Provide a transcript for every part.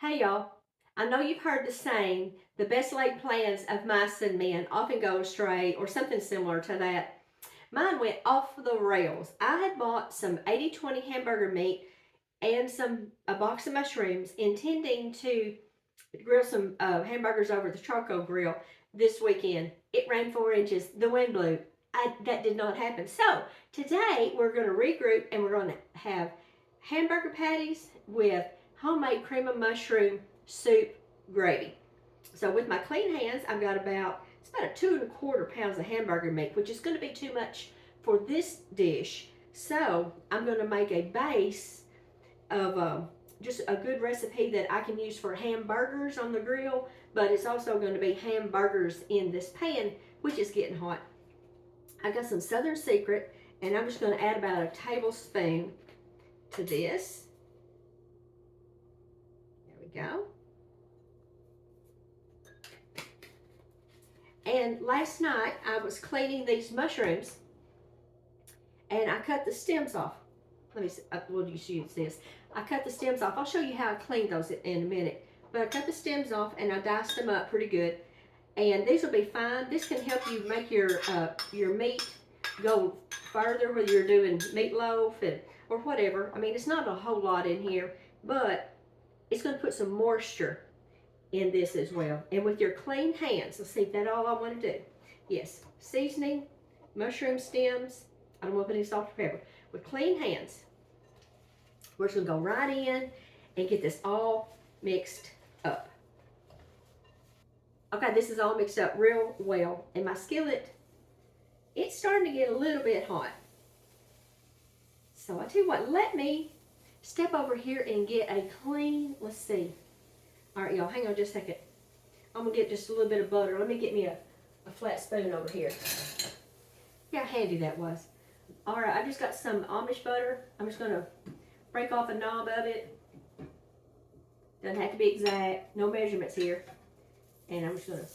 Hey y'all, I know you've heard the saying, the best laid plans of mice and men often go astray, or something similar to that. Mine went off the rails. I had bought some 80/20 hamburger meat and a box of mushrooms, intending to grill some hamburgers over the charcoal grill this weekend. It rained 4 inches, the wind blew. That did not happen. So today we're going to regroup and we're going to have hamburger patties with homemade cream of mushroom soup gravy. So with my clean hands, I've got it's about 2¼ pounds of hamburger meat, which is going to be too much for this dish. So I'm going to make a base of just a good recipe that I can use for hamburgers on the grill, but it's also going to be hamburgers in this pan, which is getting hot. I got some Southern Secret, and I'm just going to add about a tablespoon to this. There we go. And last night I was cleaning these mushrooms, and I cut the stems off. Let me see, we'll just use this. I cut the stems off. I'll show you how I cleaned those in a minute. But I cut the stems off and I diced them up pretty good. And these will be fine. This can help you make your meat go further, whether you're doing meatloaf or whatever. I mean, it's not a whole lot in here, but it's going to put some moisture in this as well. And with your clean hands, let's see if that's all I want to do. Yes, seasoning, mushroom stems. I don't want to put any salt or pepper. With clean hands, we're just going to go right in and get this all mixed up. Okay, this is all mixed up real well. And my skillet, it's starting to get a little bit hot. So I tell you what, let me step over here and get a clean, let's see. All right, y'all, hang on just a second. I'm going to get just a little bit of butter. Let me get me a flat spoon over here. See how handy that was. All right, I just got some Amish butter. I'm just going to break off a knob of it. Doesn't have to be exact. No measurements here. And I'm just going to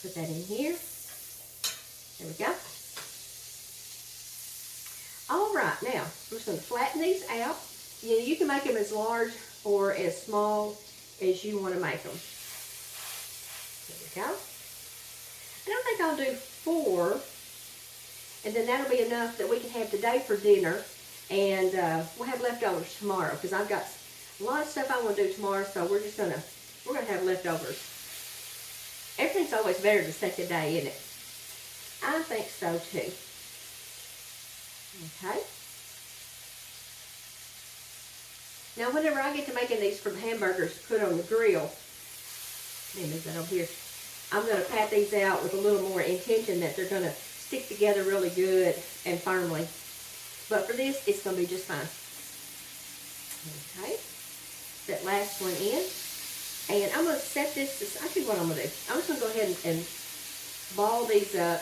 put that in here. There we go. All right, now I'm just going to flatten these out. You can make them as large or as small as you want to make them. There we go. And I think I'll do 4. And then that'll be enough that we can have today for dinner. And we'll have leftovers tomorrow, because I've got a lot of stuff I want to do tomorrow, so we're gonna have leftovers. Everything's always better the second day, isn't it? I think so too. Okay. Now whenever I get to making these from hamburgers to put on the grill, let me move that over here. I'm gonna pat these out with a little more intention that they're gonna stick together really good and firmly. But for this, it's going to be just fine. Okay. That last one in. And I'm going to set this, I see what I'm going to do. I'm just going to go ahead and ball these up.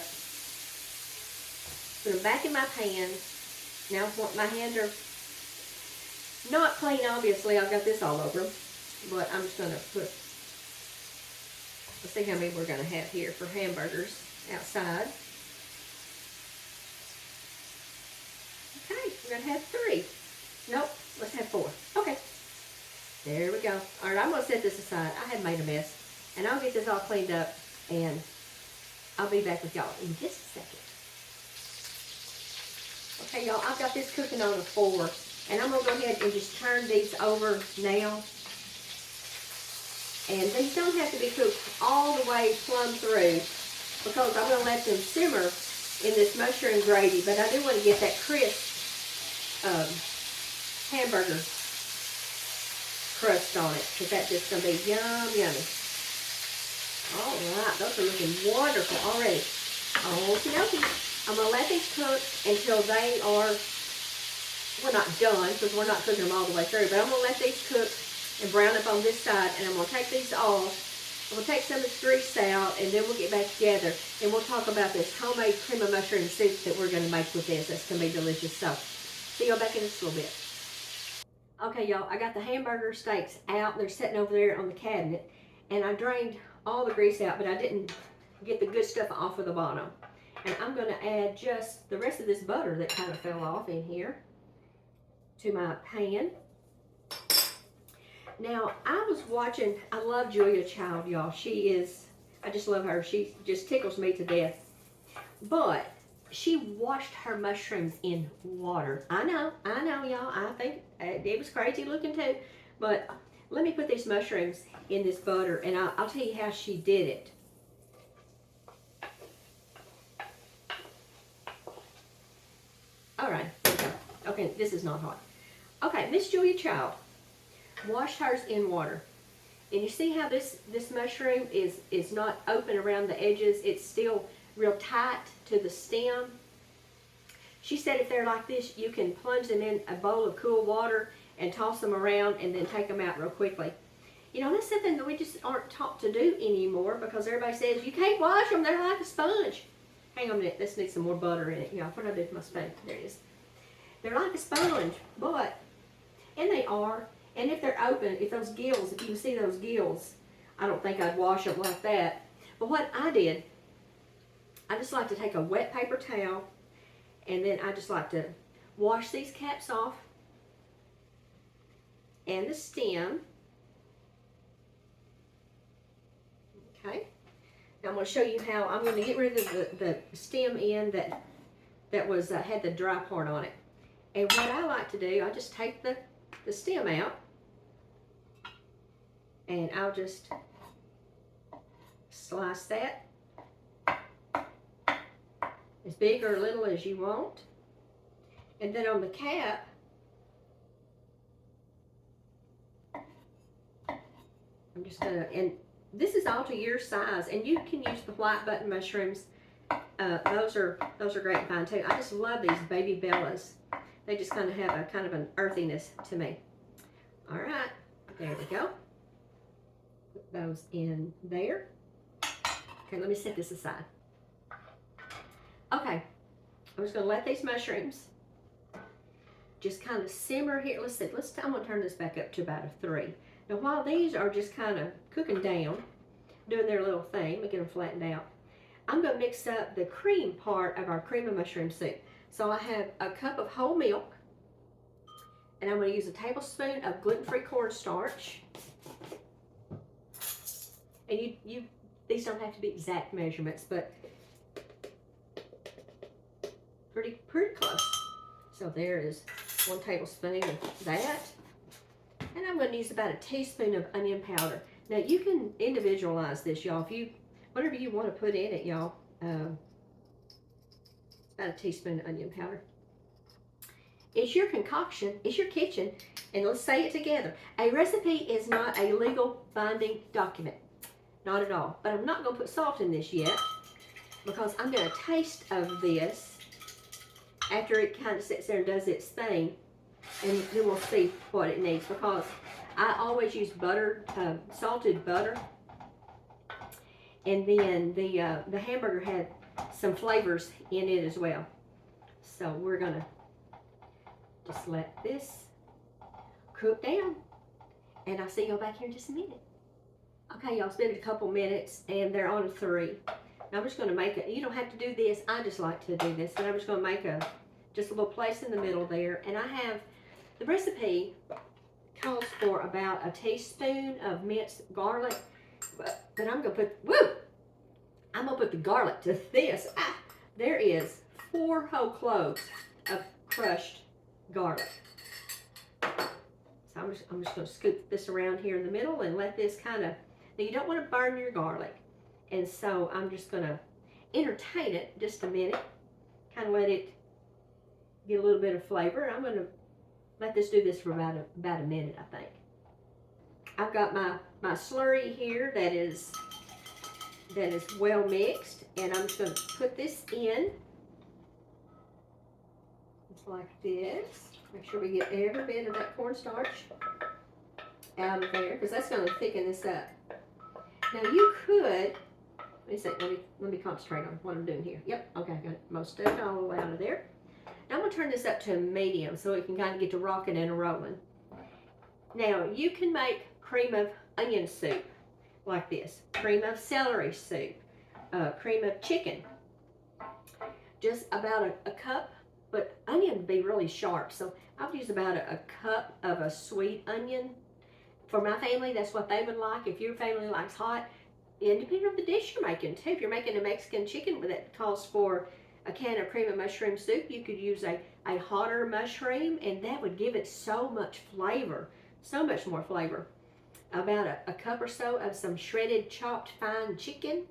Put them back in my pan. Now my hands are not clean, obviously. I've got this all over them. But I'm just going to let's see how many we're going to have here for hamburgers outside. Okay, we're going to have 3. Nope, let's have 4. Okay, there we go. All right, I'm going to set this aside. I had made a mess, and I'll get this all cleaned up, and I'll be back with y'all in just a second. Okay, y'all, I've got this cooking on a 4, and I'm going to go ahead and just turn these over now. And these don't have to be cooked all the way plumb through, because I'm going to let them simmer in this mushroom gravy, but I do want to get that crisp hamburger crust on it, because that's just going to be yummy. All right, those are looking wonderful already. Okie dokie. I'm going to let these cook until they are, we're not done, because we're not cooking them all the way through, but I'm going to let these cook and brown up on this side, and I'm going to take these off. We'll take some of this grease out, and then we'll get back together, and we'll talk about this homemade cream of mushroom soup that we're going to make with this. That's going to be delicious. So, see y'all back in just a little bit. Okay, y'all, I got the hamburger steaks out. They're sitting over there on the cabinet, and I drained all the grease out, but I didn't get the good stuff off of the bottom. And I'm going to add just the rest of this butter that kind of fell off in here to my pan. Now, I was watching, I love Julia Child, y'all. She is, I just love her. She just tickles me to death. But she washed her mushrooms in water. I know, y'all. I think it was crazy looking too. But let me put these mushrooms in this butter, and I'll tell you how she did it. All right, there we go. Okay, this is not hot. Okay, Miss Julia Child washed hers in water. And you see how this mushroom is not open around the edges. It's still real tight to the stem. She said if they're like this, you can plunge them in a bowl of cool water and toss them around and then take them out real quickly. You know, that's something that we just aren't taught to do anymore because everybody says, you can't wash them, they're like a sponge. Hang on a minute, this needs some more butter in it. Yeah, what did I do with my spoon? There it is. They're like a sponge, and they are. And if they're open, if those gills, if you can see those gills, I don't think I'd wash them like that. But what I did, I just like to take a wet paper towel, and then I just like to wash these caps off and the stem. Okay. Now I'm going to show you how I'm going to get rid of the stem end that was had the dry part on it. And what I like to do, I just take the stem out, and I'll just slice that as big or little as you want. And then on the cap, I'm just gonna, and this is all to your size, and you can use the white button mushrooms. Those are great and fine too. I just love these baby bellas. They just kind of have an earthiness to me. All right, there we go. Put those in there. Okay, let me set this aside. Okay, I'm just gonna let these mushrooms just kind of simmer here. Let's see, I'm gonna turn this back up to about a 3. Now while these are just kind of cooking down, doing their little thing, let me get them flattened out, I'm gonna mix up the cream part of our cream of mushroom soup. So I have a cup of whole milk, and I'm going to use a tablespoon of gluten-free cornstarch. And these don't have to be exact measurements, but pretty close. So there is 1 tablespoon of that, and I'm going to use about a teaspoon of onion powder. Now you can individualize this, y'all. If whatever you want to put in it, y'all. About a teaspoon of onion powder. It's your concoction, it's your kitchen, and let's say it together. A recipe is not a legal binding document. Not at all. But I'm not going to put salt in this yet because I'm going to taste of this after it kind of sits there and does its thing, and then we'll see what it needs, because I always use butter, salted butter, and then the hamburger had some flavors in it as well. So we're gonna just let this cook down, and I'll see y'all back here in just a minute. Okay, y'all, it's been a couple minutes and they're on a 3. Now I'm just gonna make it, you don't have to do this, I just like to do this, but I'm just gonna make just a little place in the middle there, and I have, the recipe calls for about a teaspoon of minced garlic, but I'm gonna put, I'm gonna put the garlic to this. There is 4 whole cloves of crushed garlic. So I'm just gonna scoop this around here in the middle and let this kind of, now you don't want to burn your garlic, and so I'm just gonna entertain it just a minute, kind of let it get a little bit of flavor. I'm gonna let this do this for about a minute, I think. I've got my slurry here that is well mixed, and I'm just going to put this in just like this. Make sure we get every bit of that cornstarch out of there, because that's going to thicken this up. Now you could, let me concentrate on what I'm doing here. Yep, okay, I got most of it all out of there. Now I'm going to turn this up to a medium so it can kind of get to rocking and rolling. Now you can make cream of onion soup like this, cream of celery soup, cream of chicken. Just about a cup, but onion would be really sharp, so I'll use about a cup of a sweet onion, For my family, that's what they would like. If your family likes hot, and depending on the dish you're making too. If you're making a Mexican chicken that calls for a can of cream of mushroom soup, you could use a hotter mushroom, and that would give it so much flavor, so much more flavor. About a cup or so of some shredded chopped fine chicken.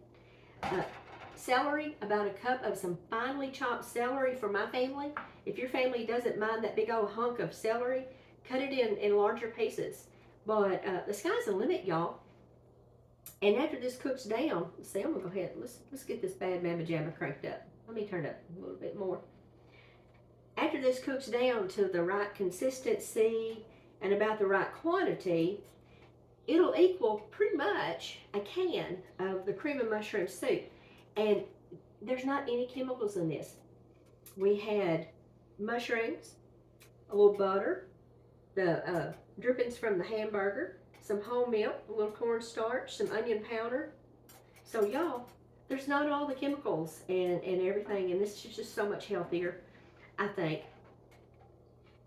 Celery, about a cup of some finely chopped celery for my family. If your family doesn't mind that big old hunk of celery, cut it in larger pieces. But the sky's the limit, y'all. And after this cooks down, see, I'm gonna go ahead. Let's get this bad mamma jamma cranked up. Let me turn it up a little bit more. After this cooks down to the right consistency and about the right quantity, it'll equal pretty much a can of the cream of mushroom soup. And there's not any chemicals in this. We had mushrooms, a little butter, the drippings from the Hamburger, some whole milk, a little cornstarch, some onion powder. So y'all, there's not all the chemicals and everything, and this is just so much healthier, I think,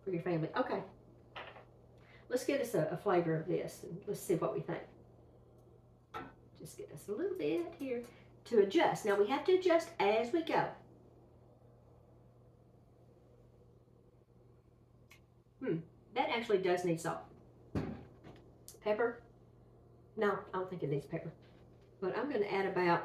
for your family. Okay, let's get us a flavor of this, and let's see what we think. Just get us a little bit here to adjust. Now we have to adjust as we go. That actually does need salt. Pepper? No, I don't think it needs pepper. But I'm going to add about